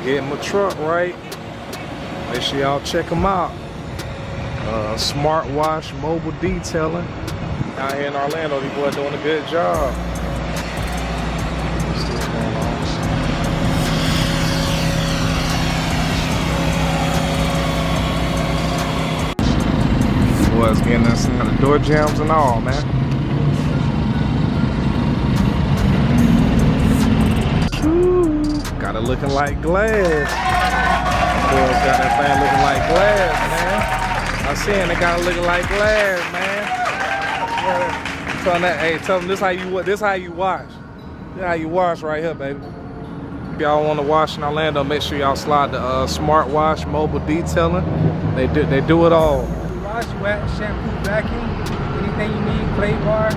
getting my truck right. Make sure y'all check them out. Smart Wash Mobile Detailing. Out here in Orlando, these boys doing a good job. Was getting inside the door jams and all, man. Ooh, got it looking like glass. Boys got that thing looking like glass, man. I'm saying they got it looking like glass, man. Tell them this how you wash. This how you wash right here, baby. If y'all want to wash in Orlando, make sure y'all slide the Smart Wash Mobile Detailing. They do it all. Wash, wet, shampoo, vacuum, anything you need, clay bars,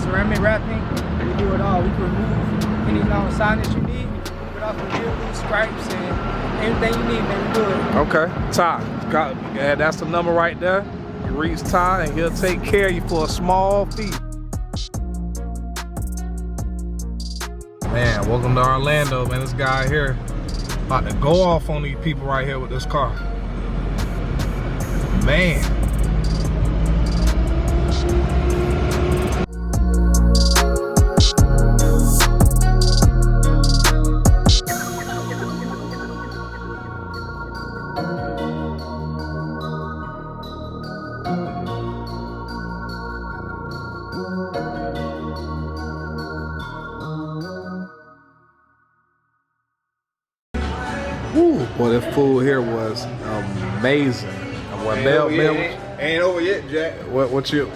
ceramic wrapping, we do it all. We can remove any long signage you need, we can remove it off the vehicles, stripes, and anything you need, man, we do it. Okay, Ty, yeah, that's the number right there. You reach Ty and he'll take care of you for a small fee. Man, welcome to Orlando, man. This guy here about to go off on these people right here with this car. Man. Ooh, boy, that food here was amazing. Ain't over yet, Jack. What you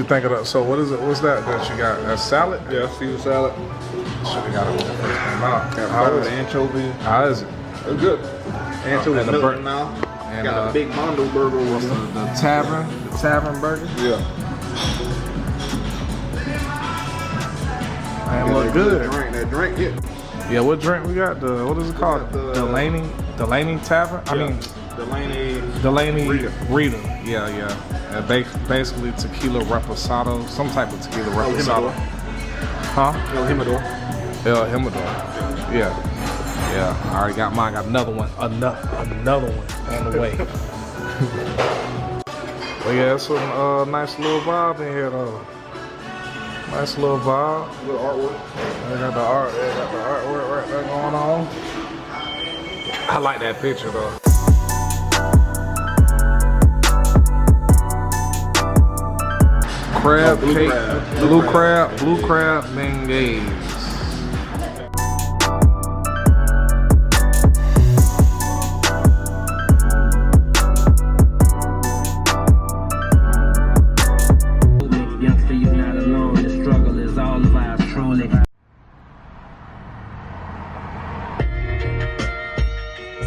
think of that? So what is it? What's that you got? A salad? Yeah, Caesar salad. Should have got it when it first came out. How is it? Anchovy. How is it? It's good. Anchovy and the milk now. And got a big Mondo burger. What's the tavern burger? Yeah. Man, look good. That drink, yeah. Yeah, what drink we got? What is it called? Delaney Tavern? Yeah. I mean, Delaney Rita. Yeah. And basically tequila reposado, some type of tequila reposado. Huh? El Jimador. Yeah. I already got mine. Got another one. Another one on the way. But yeah, it's a nice little vibe in here though. Nice little vibe. Little artwork. They got the artwork right there going on. I like that picture though. Crab cake, blue crab beignets. Youngster, you're not alone. The struggle is all of ours, truly.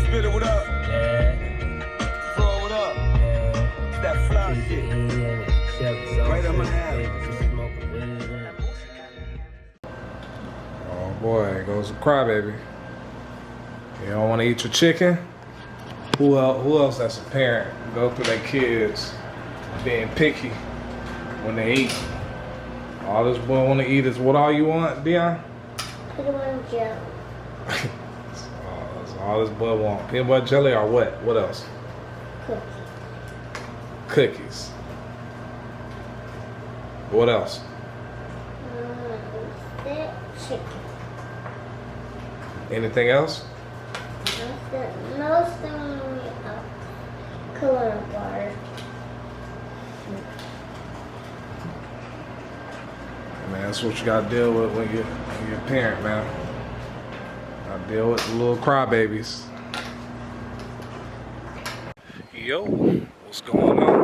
Spit it, what up? Yeah. Throw it up. Yeah. That fly shit. Right on my alley. Oh boy, there goes the crybaby. You don't want to eat your chicken? Who else that's a parent go through their kids being picky when they eat? All this boy want to eat is what all you want, Dion? Peanut butter jelly. That's all this boy want. Peanut butter jelly or what? What else? Cookies. What else? Chicken. Anything else? Mostly cooler water. Man, that's what you gotta deal with when you're a parent, man. Gotta deal with the little crybabies. Yo, what's going on?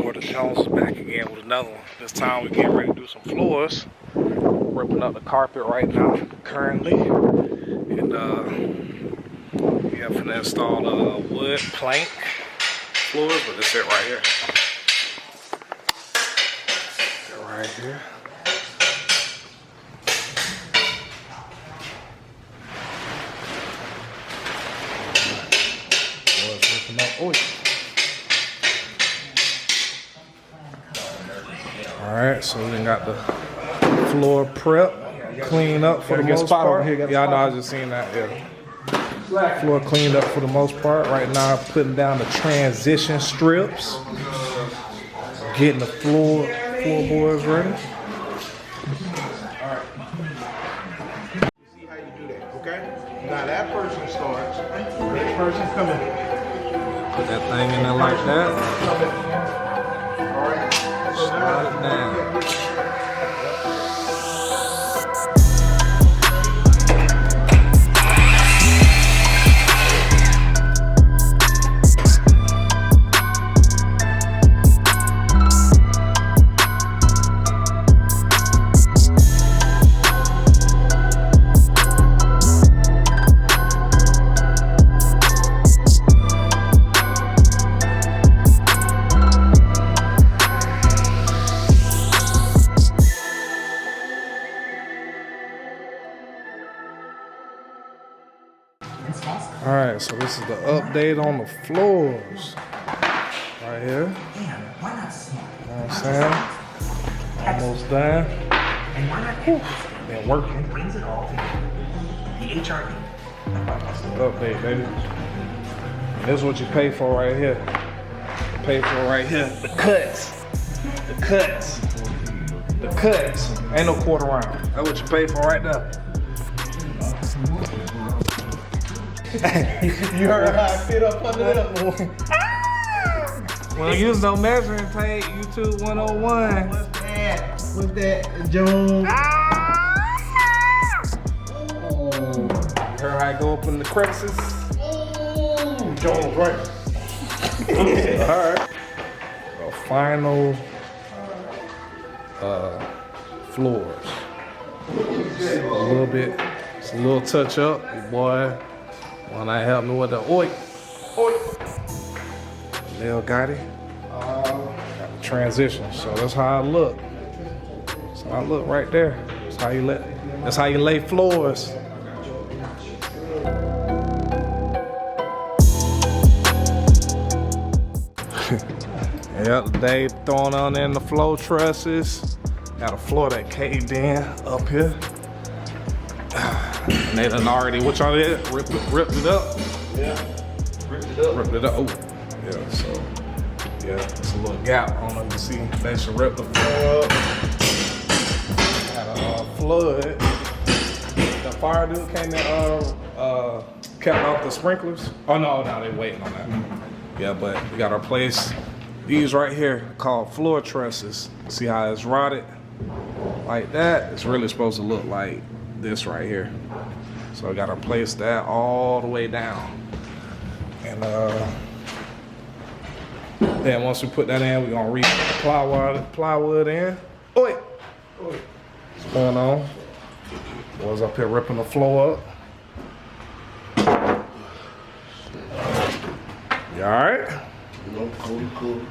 Porter Jones is back again with another one. This time we're getting ready to do some floors. Ripping up the carpet right now, currently. And we have to install wood plank floors, but this it right here. Right here. Alright, so we got the floor prep, clean up for the most part. Yeah, I know, I was just seeing that, yeah. Floor cleaned up for the most part. Right now, putting down the transition strips. Getting the floorboards ready. See how you do that, okay? Now that person starts. Next person coming. Put that thing in there like that. All right. So Slide it down. All right, so this is the update on the floors. Right here. You know what I'm saying? Almost done. Been working. Brings it all together. The HRD. That's the update, baby. And this is what you pay for right here. You pay for right here. The cuts. The cuts. The cuts. Ain't no quarter round. That's what you pay for right there. you heard how I fit up under them? Well, use no measuring tape, YouTube 101. What's that? What's that, Jones? You heard how I go up in the crevices? Jones, right? Alright. The final floors. A little bit, it's a little touch up. Your boy, when I help me with the oi. Lil Gotti. Got the transition. So that's how I look. That's how I look right there. That's how you lay floors. Yep, Dave throwing on in the floor trusses. Got a floor that caved in up here. And they done already, what y'all did? Ripped it up? Yeah. Ripped it up. Oh, yeah, so, yeah, it's a little gap. I don't know if you see. They should rip the floor up. Had a flood. The fire dude came in, kept out the sprinklers. Oh, no, they waiting on that. Yeah, but we got to replace these right here called floor trusses. See how it's rotted? Like that. It's really supposed to look like this right here. So I gotta place that all the way down. And then once we put that in, we're gonna plywood in. Oi! What's going on? Boys up here ripping the floor up. You alright? Cool.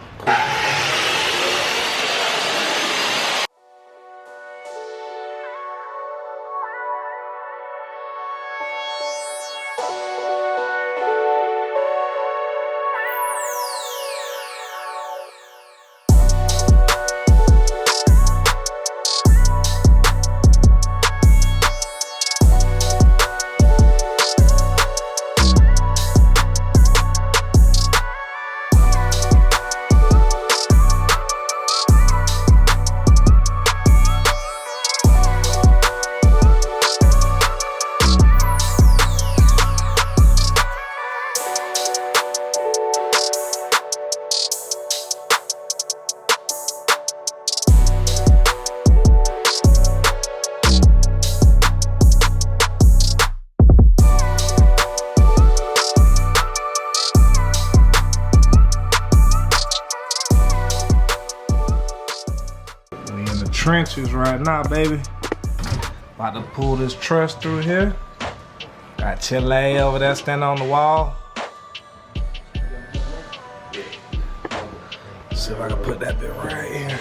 Trenches right now, baby. About to pull this truss through here. Got Chile over there standing on the wall. See if I can put that bit right here.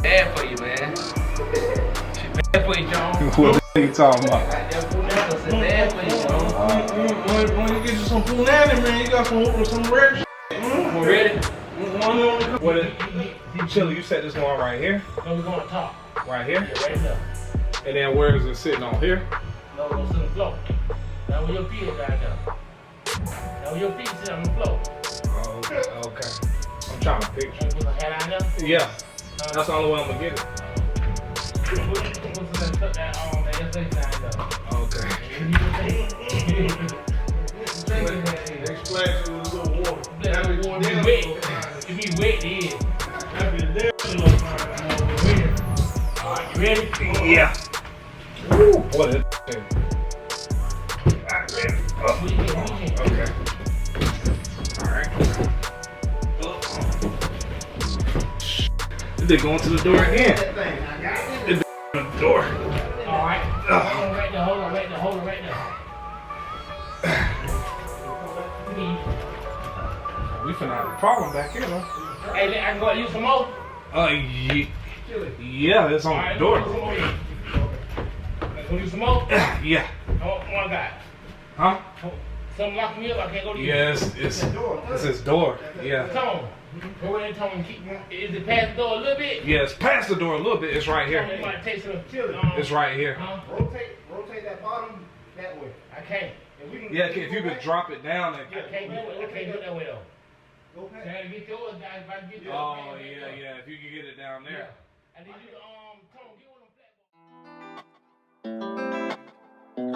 Bad for you, man. She bad for you, John. What are you talking about? That bad for you, John. When you get you some punani, man, you got some rare shit. Ready? What is Chili, you set this one right here? No, we're going to top. Right here? Yeah, right there. And then where is it sitting on here? No, we're going to sit on the floor. Now where your feet is right there. Now where your feet sit on the floor. Oh, okay. I'm trying to picture. And put a hat on there. Yeah. That's the only way I'm gonna get it. Okay. They splash you with a little water. It be wet, it is. Alright, you ready? Yeah. Woo, what is it? Okay. Alright. They're going to the door again. They're going to the door. Alright. Hold on right there. We finna have a problem back here, though. Hey, I can go use some more? Yeah, it's on the door. Go use some more? Yeah. Oh, one guy. Huh? Something locking me up, I can't go to you. Yes, it's his door. Yeah. Come on. Go in and tell him, is it past the door a little bit? Yeah, it's past the door a little bit. It's right Tell here. me it might take some chili. It's right here. Huh? Rotate that bottom that way. I can't. Yeah, if you could drop it down. And, I can't do it. I can't do it that way though. Go past. I gotta get yours, guys. If I can get yours. oh, yeah. If you could get it down there. I need you to come on, get one of them flat.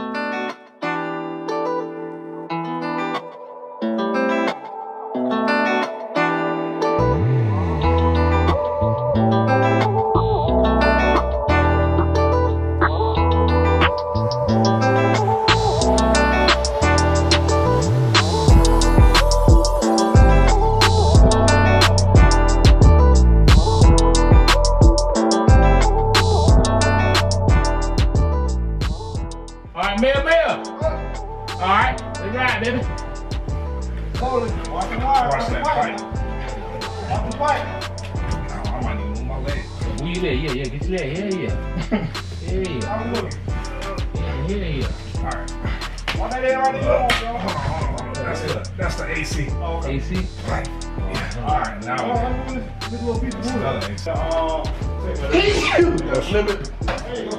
Alright, Mayor. Alright, let's ride, baby. Hold it. Watch the wire. Watch that pipe. Watch the pipe. Oh, I might need to move my leg. Where you there? Yeah, get you there. Yeah. How we looking? Yeah. All right. Why they already going, bro? Hold on. That's the AC. Okay. AC? Right. Yeah. All right. Now This little piece of wood. another AC. Take that. Limit. There you go.